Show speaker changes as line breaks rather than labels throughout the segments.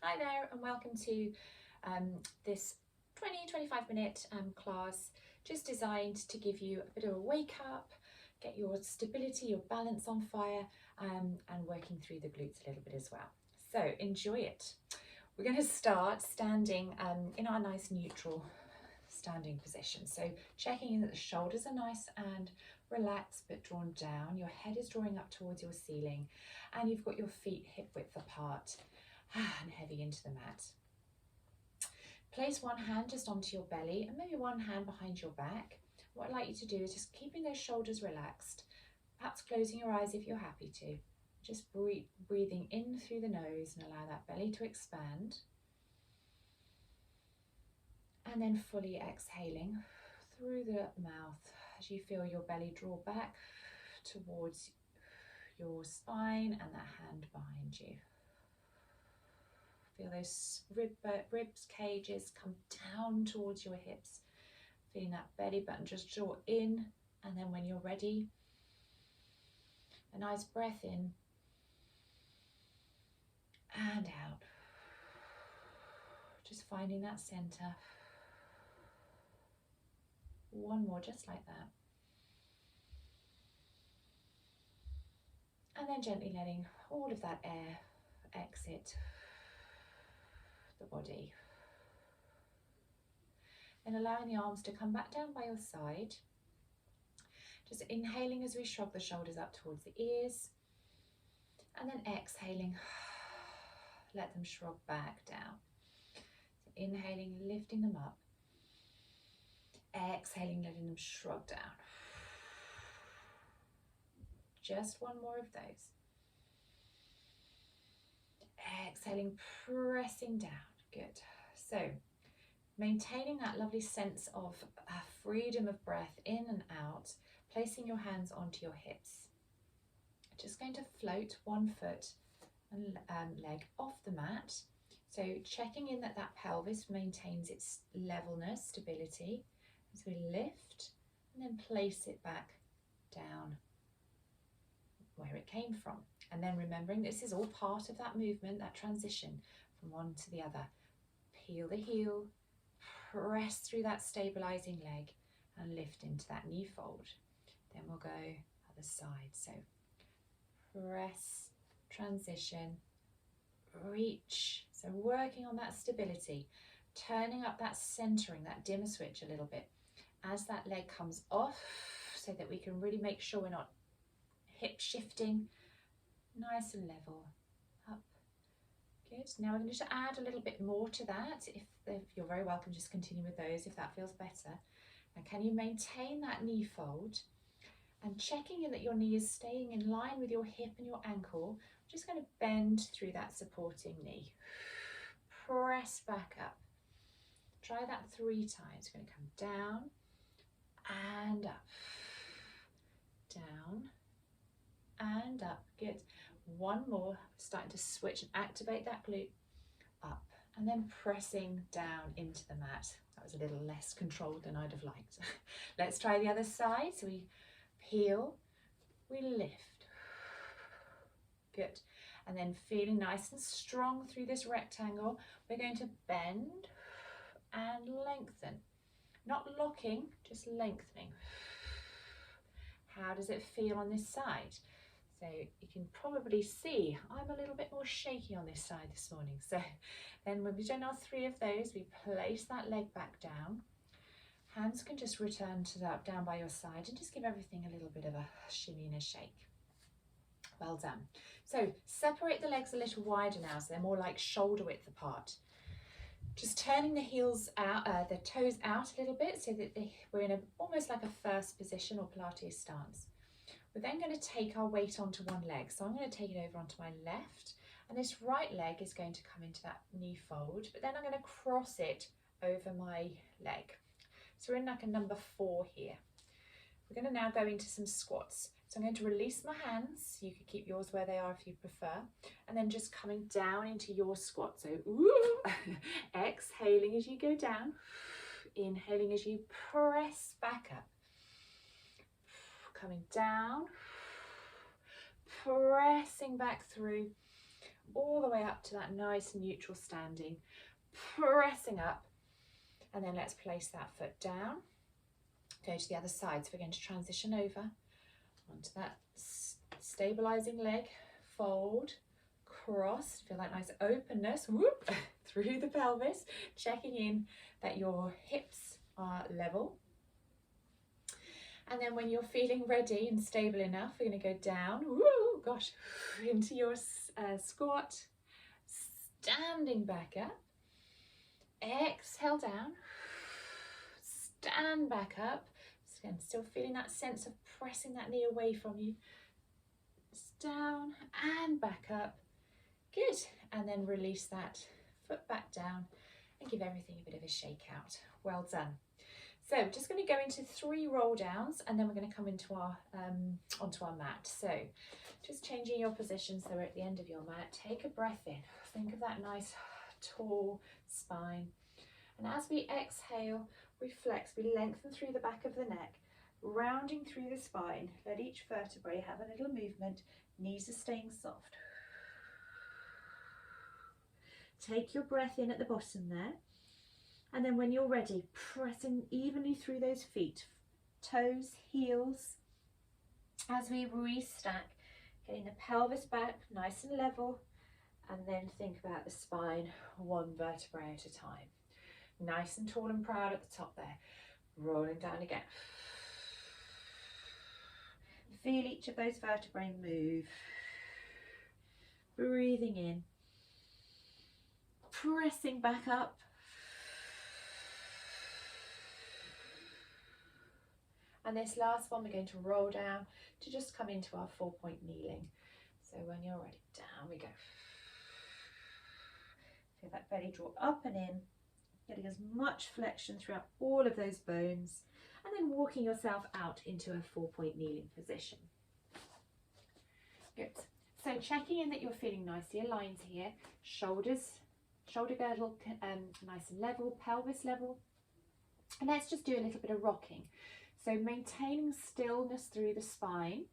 Hi there and welcome to this 20-25 minute class just designed to give you a bit of a wake up, get your stability, your balance on fire and working through the glutes a little bit as well. So enjoy it. We're going to start standing in our nice neutral standing position. So checking in that the shoulders are nice and relaxed but drawn down. Your head is drawing up towards your ceiling and you've got your feet hip width apart and heavy into the mat. Place one hand just onto your belly and maybe one hand behind your back. What I'd like you to do is just keeping those shoulders relaxed, perhaps closing your eyes if you're happy to. Just breathing in through the nose and allow that belly to expand. And then fully exhaling through the mouth as you feel your belly draw back towards your spine and that hand behind you. Feel those ribs cages come down towards your hips. Feeling that belly button just draw in, and then when you're ready, a nice breath in and out. Just finding that center. One more just like that. And then gently letting all of that air exit the body. And allowing the arms to come back down by your side. Just inhaling as we shrug the shoulders up towards the ears. And then exhaling, let them shrug back down. So inhaling, lifting them up. Exhaling, letting them shrug down. Just one more of those. Exhaling, pressing down. Good. So maintaining that lovely sense of freedom of breath in and out, placing your hands onto your hips. Just going to float one foot and leg off the mat. So checking in that that pelvis maintains its levelness, stability, as we lift and then place it back down where it came from. And then remembering this is all part of that movement, that transition from one to the other. Peel the heel, press through that stabilizing leg and lift into that knee fold. Then we'll go other side. So press, transition, reach. So working on that stability, turning up that centering, that dimmer switch a little bit as that leg comes off so that we can really make sure we're not hip shifting. Nice and level. Up. Good. Now we're going to just add a little bit more to that. If you're very welcome, just continue with those if that feels better. Now can you maintain that knee fold and checking in that your knee is staying in line with your hip and your ankle. I'm just going to bend through that supporting knee. Press back up. Try that 3 times. We're going to come down and up. Down and up. Good. One more. Starting to switch and activate that glute. Up and then pressing down into the mat. That was a little less controlled than I'd have liked. Let's try the other side. So we peel, we lift. Good. And then feeling nice and strong through this rectangle, we're going to bend and lengthen. Not locking, just lengthening. How does it feel on this side? So you can probably see I'm a little bit more shaky on this side this morning. So then when we've done our 3 of those, we place that leg back down. Hands can just return to that down by your side and just give everything a little bit of a shimmy and a shake. Well done. So separate the legs a little wider now so they're more like shoulder width apart. Just turning the heels out, the toes out a little bit so that we're in almost like a first position or Pilates stance. We're then going to take our weight onto one leg. So I'm going to take it over onto my left and this right leg is going to come into that knee fold, but then I'm going to cross it over my leg. So we're in like a number 4 here. We're going to now go into some squats. So I'm going to release my hands. You can keep yours where they are if you prefer. And then just coming down into your squat. So exhaling as you go down. Inhaling as you press back up. Coming down. Pressing back through. all the way up to that nice neutral standing, pressing up. And then let's place that foot down. Go to the other side. So we're going to transition over onto that stabilizing leg, fold, cross, feel that nice openness, whoop, through the pelvis, checking in that your hips are level. And then when you're feeling ready and stable enough, we're going to go down, woo, gosh, into your squat, standing back up, exhale down, stand back up. Again, still feeling that sense of pressing that knee away from you. Down and back up. Good. And then release that foot back down and give everything a bit of a shake out. Well done. So just going to go into 3 roll downs, and then we're going to come into our onto our mat. So just changing your position so we're at the end of your mat. Take a breath in. Think of that nice tall spine. And as we exhale, we flex, we lengthen through the back of the neck, rounding through the spine. Let each vertebrae have a little movement. Knees are staying soft. Take your breath in at the bottom there. And then when you're ready, pressing evenly through those feet, toes, heels, as we restack, getting the pelvis back nice and level, and then think about the spine 1 vertebrae at a time. Nice and tall and proud at the top there. Rolling down again. Feel each of those vertebrae move. Breathing in. Pressing back up. And this last one, we're going to roll down to just come into our 4-point kneeling. So when you're ready, down we go. Feel that belly draw up and in, getting as much flexion throughout all of those bones, and then walking yourself out into a 4-point kneeling position. Good. So checking in that you're feeling nicely aligned here, shoulders, shoulder girdle nice and level, pelvis level. And let's just do a little bit of rocking. So maintaining stillness through the spine,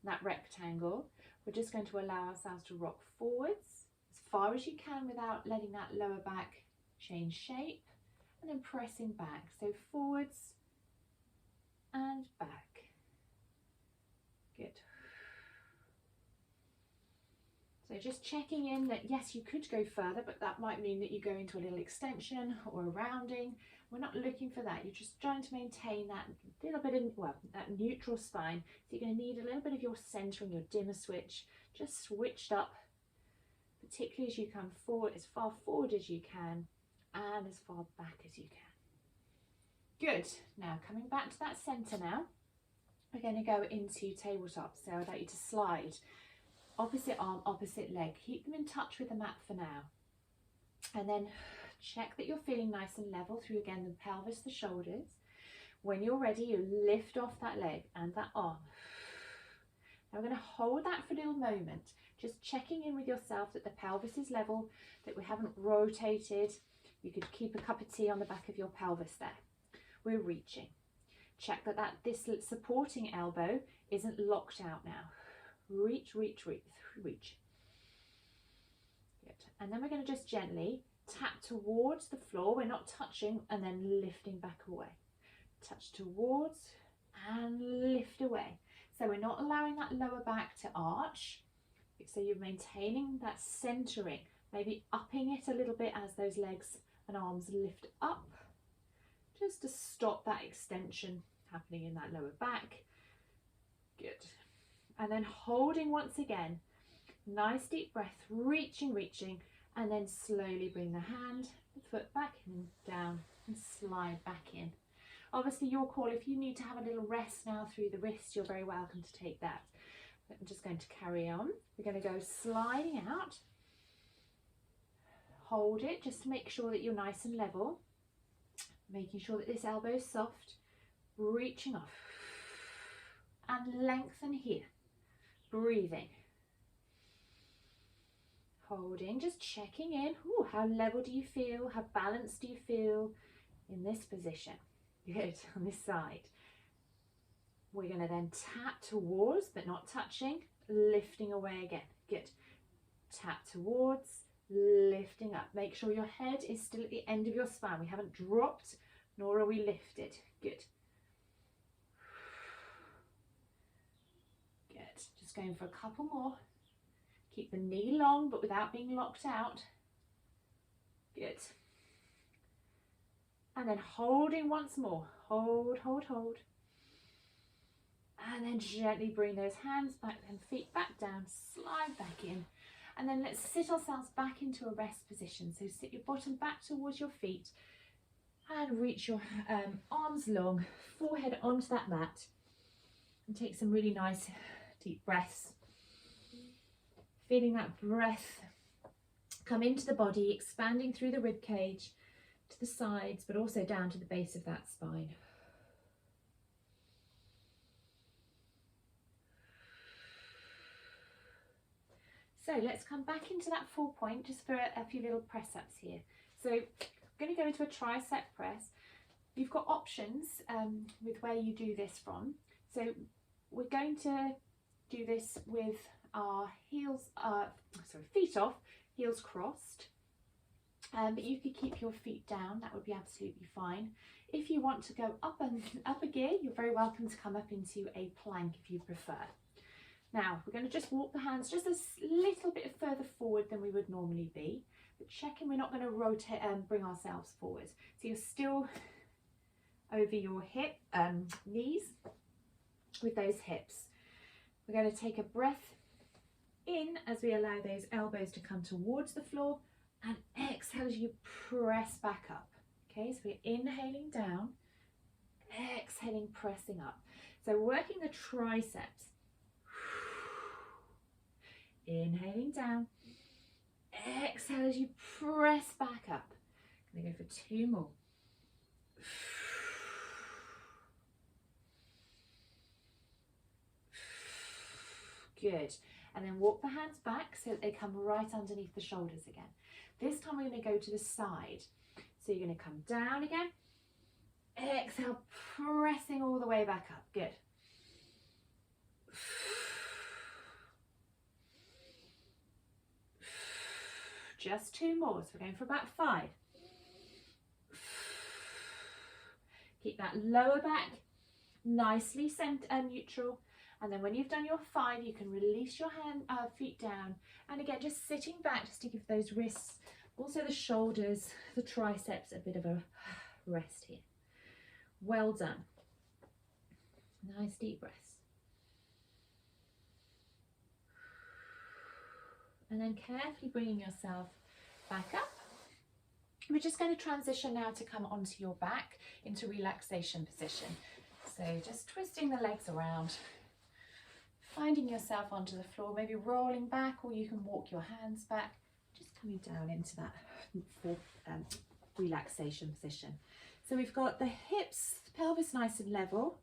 that rectangle, we're just going to allow ourselves to rock forwards as far as you can without letting that lower back change shape, and then pressing back. So forwards and back. Good. So just checking in that yes, you could go further, but that might mean that you go into a little extension or a rounding. We're not looking for that. You're just trying to maintain that little bit of, well, that neutral spine. So you're going to need a little bit of your centering, your dimmer switch, just switched up, particularly as you come forward, as far forward as you can, and as far back as you can. Good. Now coming back to that center now, we're going to go into tabletop. So I'd like you to slide opposite arm, opposite leg. Keep them in touch with the mat for now. And then check that you're feeling nice and level through, again, the pelvis, the shoulders. When you're ready, you lift off that leg and that arm. Now we're going to hold that for a little moment, just checking in with yourself that the pelvis is level, that we haven't rotated. You could keep a cup of tea on the back of your pelvis there. We're reaching. Check that this supporting elbow isn't locked out now. Reach, reach, reach, reach. Good. And then we're going to just gently tap towards the floor. We're not touching and then lifting back away. Touch towards and lift away. So we're not allowing that lower back to arch. So you're maintaining that centering, maybe upping it a little bit as those legs and arms lift up, just to stop that extension happening in that lower back. Good. And then holding once again, nice deep breath, reaching, reaching, and then slowly bring the hand, the foot back and down and slide back in. Obviously your call, if you need to have a little rest now through the wrist, you're very welcome to take that. But I'm just going to carry on. We're going to go sliding out. Hold it just to make sure that you're nice and level. Making sure that this elbow is soft. Reaching off. And lengthen here. Breathing. Holding, just checking in. Ooh, how level do you feel? How balanced do you feel in this position? Good, on this side. We're going to then tap towards, but not touching, lifting away again. Good. tap towards, lifting up. Make sure your head is still at the end of your spine. We haven't dropped, nor are we lifted. Good. Good. Just going for a couple more. Keep the knee long, but without being locked out. Good. And then holding once more. Hold, hold, hold. And then gently bring those hands back and feet back down, slide back in. And then let's sit ourselves back into a rest position. So sit your bottom back towards your feet and reach your arms long, forehead onto that mat. And take some really nice deep breaths. Feeling that breath come into the body, expanding through the rib cage to the sides, but also down to the base of that spine. So let's come back into that 4 point just for a few little press ups here. So I'm going to go into a tricep press. You've got options with where you do this from. So we're going to do this with our feet off, heels crossed. But you could keep your feet down, that would be absolutely fine. If you want to go up a gear, you're very welcome to come up into a plank if you prefer. Now, we're going to just walk the hands just a little bit further forward than we would normally be, but checking we're not going to rotate and bring ourselves forward. So you're still over your knees with those hips. We're going to take a breath in as we allow those elbows to come towards the floor, and exhale as you press back up. Okay, so we're inhaling down, exhaling, pressing up. So working the triceps. Inhaling down, exhale as you press back up. I'm going to go for 2 more. Good. And then walk the hands back so that they come right underneath the shoulders again. This time we're going to go to the side. So you're going to come down again. Exhale, pressing all the way back up. Good. Just 2 more, so we're going for about 5. Keep that lower back nicely neutral, and then when you've done your 5, you can release your feet down, and again just sitting back just to give those wrists, also the shoulders, the triceps a bit of a rest here. Well done. Nice deep breaths. And then carefully bringing yourself back up. We're just going to transition now to come onto your back into relaxation position. So just twisting the legs around, finding yourself onto the floor, maybe rolling back, or you can walk your hands back, just coming down into that relaxation position. So we've got the hips, the pelvis nice and level.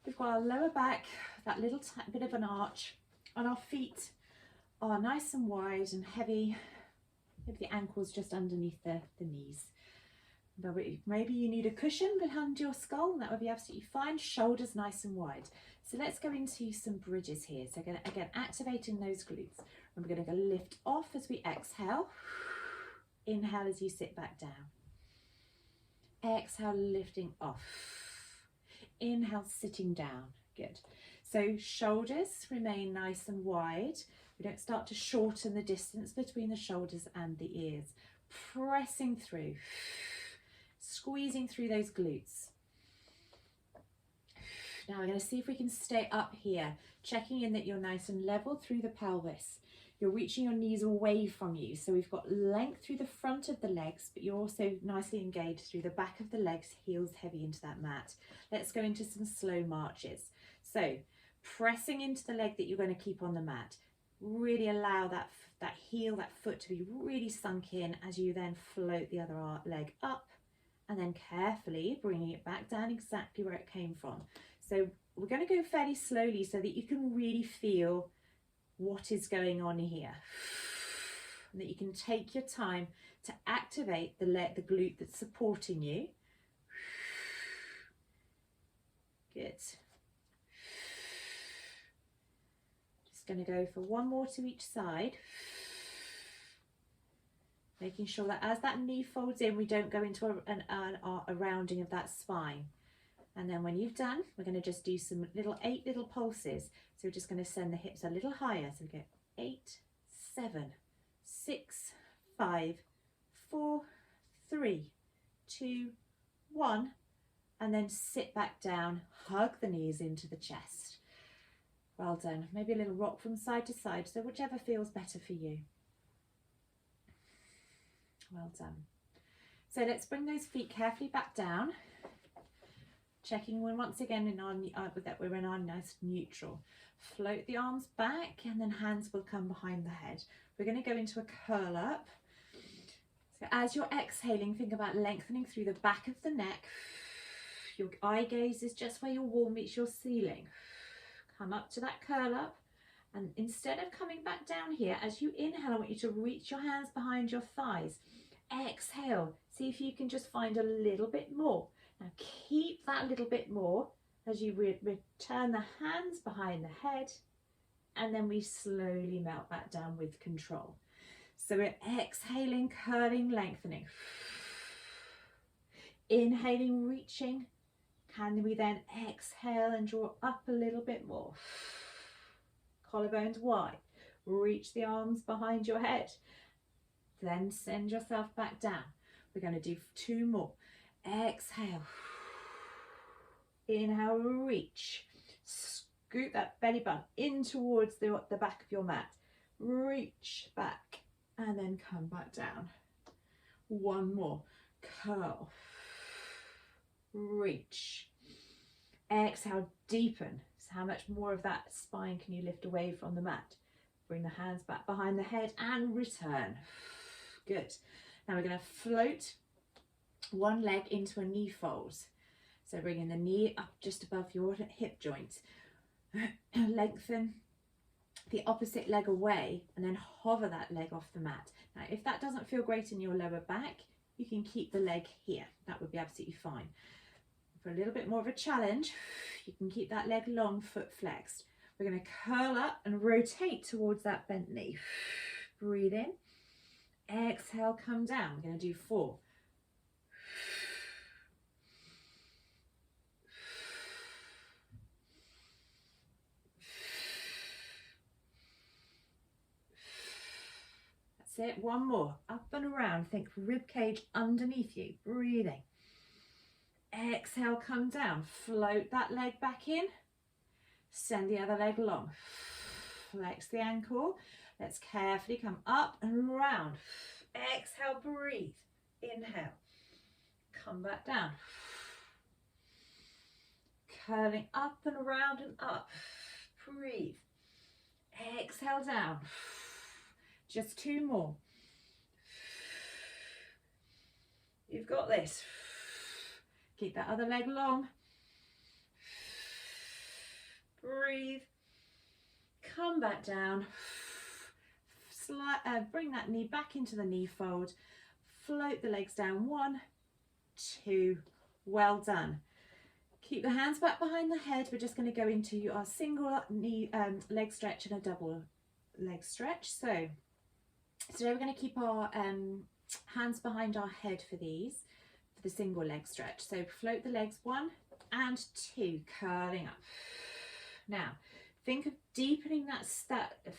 We've got our lower back, that little bit of an arch, and our feet are nice and wide and heavy. Maybe the ankles just underneath the knees. Maybe you need a cushion behind your skull, and that would be absolutely fine. Shoulders nice and wide. So let's go into some bridges here. So again, activating those glutes. And we're going to go lift off as we exhale. Inhale as you sit back down. Exhale, lifting off. Inhale, sitting down. Good. So shoulders remain nice and wide. We don't start to shorten the distance between the shoulders and the ears. Pressing through, squeezing through those glutes. Now we're going to see if we can stay up here, checking in that you're nice and level through the pelvis. You're reaching your knees away from you, so we've got length through the front of the legs, but you're also nicely engaged through the back of the legs, heels heavy into that mat. Let's go into some slow marches. So pressing into the leg that you're going to keep on the mat. Really allow that heel, that foot to be really sunk in as you then float the other leg up, and then carefully bringing it back down exactly where it came from. So we're going to go fairly slowly so that you can really feel what is going on here, and that you can take your time to activate the glute that's supporting you. Good. Going to go for 1 more to each side. Making sure that as that knee folds in, we don't go into a rounding of that spine. And then when you've done, we're going to just do some 8 little pulses. So we're just going to send the hips a little higher. So we go 8, 7, 6, 5, 4, 3, 2, 1. And then sit back down, hug the knees into the chest. Well done. Maybe a little rock from side to side, so whichever feels better for you. Well done. So let's bring those feet carefully back down. Checking once again that we're in our nice neutral. Float the arms back and then hands will come behind the head. We're going to go into a curl up. So as you're exhaling, think about lengthening through the back of the neck. Your eye gaze is just where your wall meets your ceiling. Come up to that curl up, and instead of coming back down here, as you inhale, I want you to reach your hands behind your thighs. Exhale, see if you can just find a little bit more. Now keep that little bit more as you return the hands behind the head, and then we slowly melt back down with control. So we're exhaling, curling, lengthening. Inhaling, reaching. Can we then exhale and draw up a little bit more? Collarbones wide. Reach the arms behind your head. Then send yourself back down. We're going to do 2 more. Exhale. Inhale, reach. Scoot that belly button in towards the back of your mat. Reach back and then come back down. 1 more. Curl. Reach. Exhale, deepen. So how much more of that spine can you lift away from the mat? Bring the hands back behind the head and return. Good. Now we're going to float one leg into a knee fold. So bringing the knee up just above your hip joint. Lengthen the opposite leg away and then hover that leg off the mat. Now if that doesn't feel great in your lower back, you can keep the leg here. That would be absolutely fine. For a little bit more of a challenge, you can keep that leg long, foot flexed. We're going to curl up and rotate towards that bent knee. Breathe in. Exhale, come down. We're going to do 4. That's it. 1 more. Up and around. Think rib cage underneath you. Breathing. Exhale, come down. Float that leg back in. Send the other leg long. Flex the ankle. Let's carefully come up and round. Exhale, breathe. Inhale. Come back down. Curling up and around and up. Breathe. Exhale down. Just 2 more. You've got this. Keep that other leg long. Breathe. Come back down. Bring that knee back into the knee fold. Float the legs down. 1, 2. Well done. Keep the hands back behind the head. We're just going to go into our single knee leg stretch and a double leg stretch. So today we're going to keep our hands behind our head for these. The single leg stretch. So float the legs 1 and 2, curling up. Now think of deepening that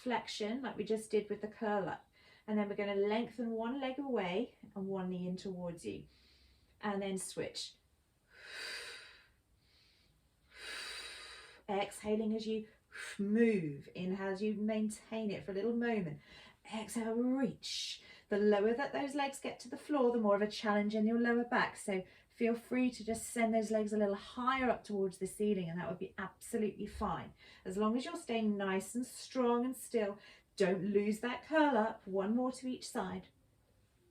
flexion like we just did with the curl up, and then we're going to lengthen 1 leg away and 1 knee in towards you, and then switch. Exhaling as you move. Inhale as you maintain it for a little moment. Exhale, reach. The lower that those legs get to the floor, the more of a challenge in your lower back. So feel free to just send those legs a little higher up towards the ceiling, and that would be absolutely fine. As long as you're staying nice and strong and still, don't lose that curl up. 1 more to each side.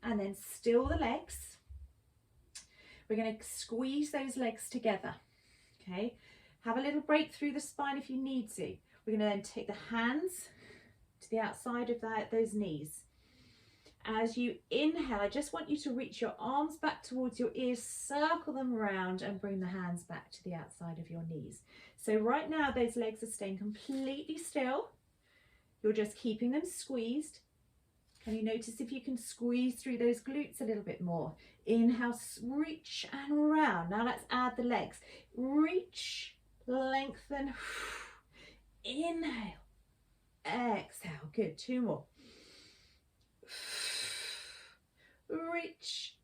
And then still the legs. We're going to squeeze those legs together. Okay. Have a little break through the spine if you need to. We're going to then take the hands to the outside of those knees. As you inhale, I just want you to reach your arms back towards your ears, circle them around and bring the hands back to the outside of your knees. So right now those legs are staying completely still. You're just keeping them squeezed.
Can you notice if you can squeeze through those glutes a little bit more? Inhale, reach and round. Now let's add the legs. Reach, lengthen, inhale, exhale. Good, 2 more. Reach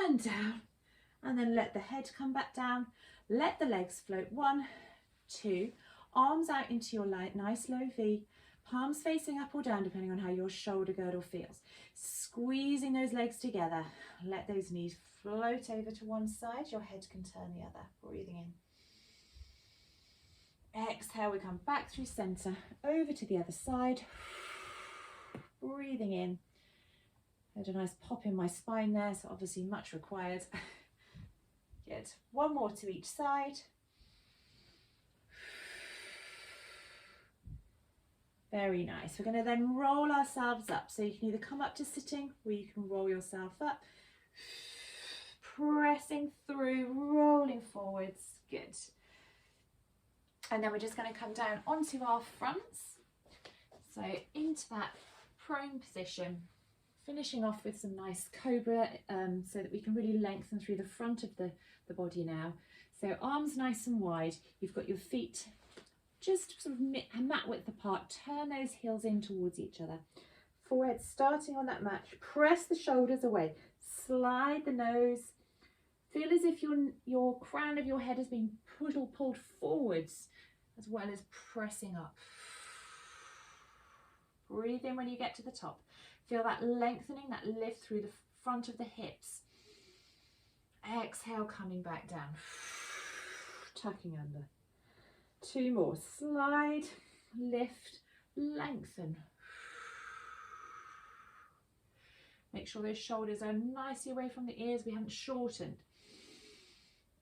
and down, and then let the head come back down. Let the legs float. 1, 2, arms out into your nice low V, palms facing up or down depending on how your shoulder girdle feels. Squeezing those legs together. Let those knees float over to one side. Your head can turn the other. Breathing in. Exhale, we come back through center, over to the other side. Breathing in. Had a nice pop in my spine there, so obviously much required. Good. 1 more to each side. Very nice. We're going to then roll ourselves up. So you can either come up to sitting or you can roll yourself up. Pressing through, rolling forwards. Good. And then we're just going to come down onto our fronts. So into that prone position. Finishing off with some nice cobra so that we can really lengthen through the front of the body now. So arms nice and wide. You've got your feet just sort of mat width apart. Turn those heels in towards each other. Forehead starting on that mat. Press the shoulders away. Slide the nose. Feel as if your crown of your head has been pulled forwards as well as pressing up. Breathe in when you get to the top. Feel that lengthening, that lift through the front of the hips. Exhale, coming back down. Tucking under. 2 more. Slide, lift, lengthen. Make sure those shoulders are nicely away from the ears. We haven't shortened.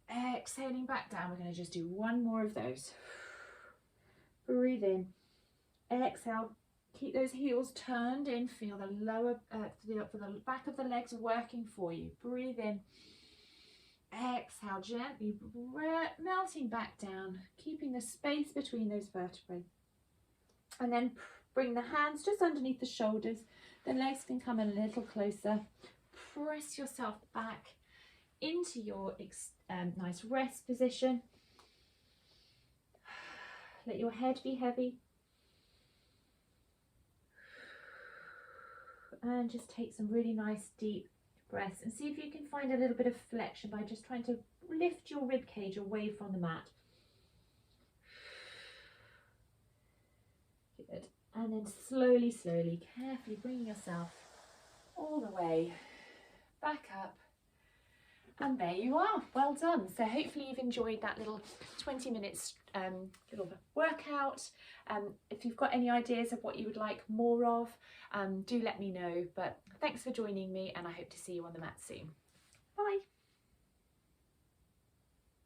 Exhaling back down. We're going to just do 1 more of those. Breathe in. Exhale. Keep those heels turned in. Feel the lower, for the back of the legs working for you. Breathe in. Exhale, gently melting back down, keeping the space between those vertebrae. And then bring the hands just underneath the shoulders. The legs can come a little closer. Press yourself back into your nice rest position. Let your head be heavy. And just take some really nice deep breaths and see if you can find a little bit of flexion by just trying to lift your rib cage away from the mat. Good. And then slowly, carefully bringing yourself all the way back up. And there you are, well done. So hopefully you've enjoyed that little 20 minutes little workout. If you've got any ideas of what you would like more of, do let me know. But thanks for joining me, and I hope to see you on the mat soon. Bye.